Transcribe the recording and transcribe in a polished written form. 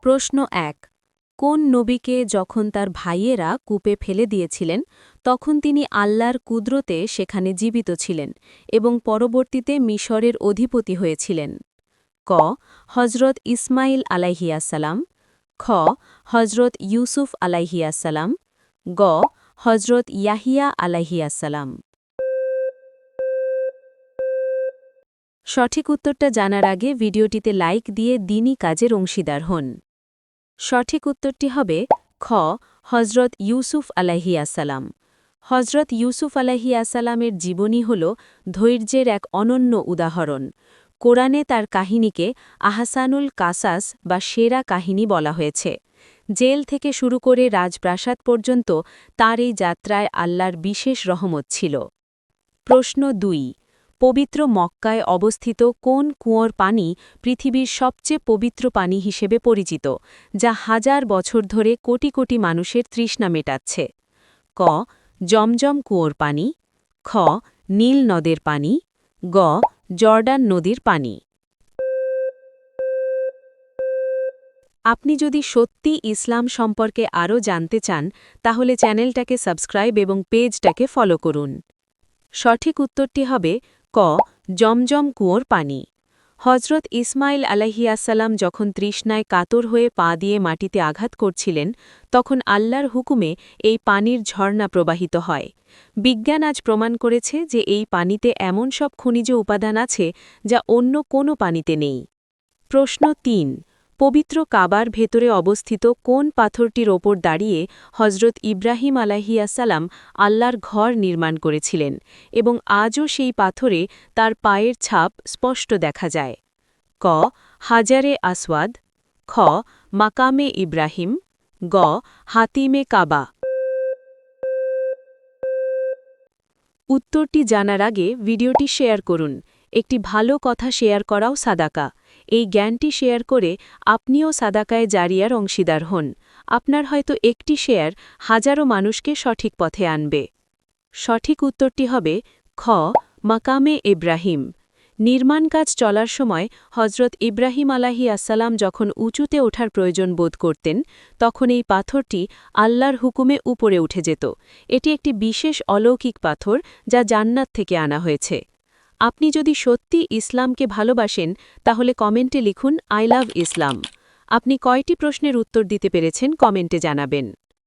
প্রশ্ন ১। কোন নবীকে যখন তার ভাইয়েরা কূপে ফেলে দিয়েছিলেন তখন তিনি আল্লাহর কুদরতে সেখানে জীবিত ছিলেন এবং পরবর্তীতে মিশরের অধিপতি হয়েছিলেন? ক। হজরত ইসমাইল আলাইহিয়াসালাম, খ। হজরত ইউসুফ আলাইহিয়াসালাম, গ। হজরত ইয়াহিয়া আলাইহিয়াসালাম। সঠিক উত্তরটা জানার আগে ভিডিওটিতে লাইক দিয়ে দ্বীনি কাজের অংশীদার হন। সঠিক উত্তরটি হবে খ। হজরত ইউসুফ আলাইহিয়াসালাম। হজরত ইউসুফ আলাইহিয়াসালামের জীবনী হল ধৈর্যের এক অনন্য উদাহরণ। কোরআনে তার কাহিনীকে আহসানুল কাসাস বা সেরা কাহিনী বলা হয়েছে। জেল থেকে শুরু করে রাজপ্রাসাদ পর্যন্ত তার এই যাত্রায় আল্লাহর বিশেষ রহমত ছিল। প্রশ্ন ২। পবিত্র মক্কায় অবস্থিত কোন কুয়োর পানি পৃথিবীর সবচেয়ে পবিত্র পানি হিসেবে পরিচিত, যা হাজার বছর ধরে কোটি কোটি মানুষের তৃষ্ণা মেটাচ্ছে? ক। জমজম কুয়োর পানি, খ। নীল নদের পানি, গ। জর্ডান নদীর পানি। আপনি যদি সত্যি ইসলাম সম্পর্কে আরও জানতে চান তাহলে চ্যানেলটাকে সাবস্ক্রাইব এবং পেজটাকে ফলো করুন। সঠিক উত্তরটি হবে ক। জমজম কুয়োর পানি। হজরত ইসমাইল আলাইহিয়াসালাম যখন তৃষ্ণায় কাতর হয়ে পা দিয়ে মাটিতে আঘাত করছিলেন তখন আল্লাহর হুকুমে এই পানির ঝর্ণা প্রবাহিত হয়। বিজ্ঞান আজ প্রমাণ করেছে যে এই পানিতে এমন সব খনিজ উপাদান আছে যা অন্য কোনো পানিতে নেই। প্রশ্ন ৩। পবিত্র কাবার ভেতরে অবস্থিত কোন পাথরটির ওপর দাঁড়িয়ে হজরত ইব্রাহিম আলাইহিয়াসালাম আল্লাহর ঘর নির্মাণ করেছিলেন এবং আজও সেই পাথরে তার পায়ের ছাপ স্পষ্ট দেখা যায়? ক। হাজারে আসওয়াদ, খ। মাকামে ইব্রাহিম, গ। হাতিমে কাবা। উত্তরটি জানার আগে ভিডিওটি শেয়ার করুন। একটি ভালো কথা শেয়ার করাও সাদাকা। এই জ্ঞানটি শেয়ার করে আপনিও সাদাকায়ে জারিয়ার অংশীদার হন। আপনার হয়তো একটি শেয়ার হাজারো মানুষকে সঠিক পথে আনবে। সঠিক উত্তরটি হবে খ। মাকামে ইব্রাহিম। নির্মাণ কাজ চলার সময় হজরত ইব্রাহিম আলাইহিয়াসালাম যখন উঁচুতে ওঠার প্রয়োজন বোধ করতেন তখন এই পাথরটি আল্লাহর হুকুমে উপরে উঠে যেত। এটি একটি বিশেষ অলৌকিক পাথর যা জান্নাত থেকে আনা হয়েছে। আপনি যদি সত্যি ইসলামকে ভালোবাসেন তাহলে কমেন্টে লিখুন আই লাভ ইসলাম। আপনি কয়টি প্রশ্নের উত্তর দিতে পেরেছেন কমেন্টে জানাবেন।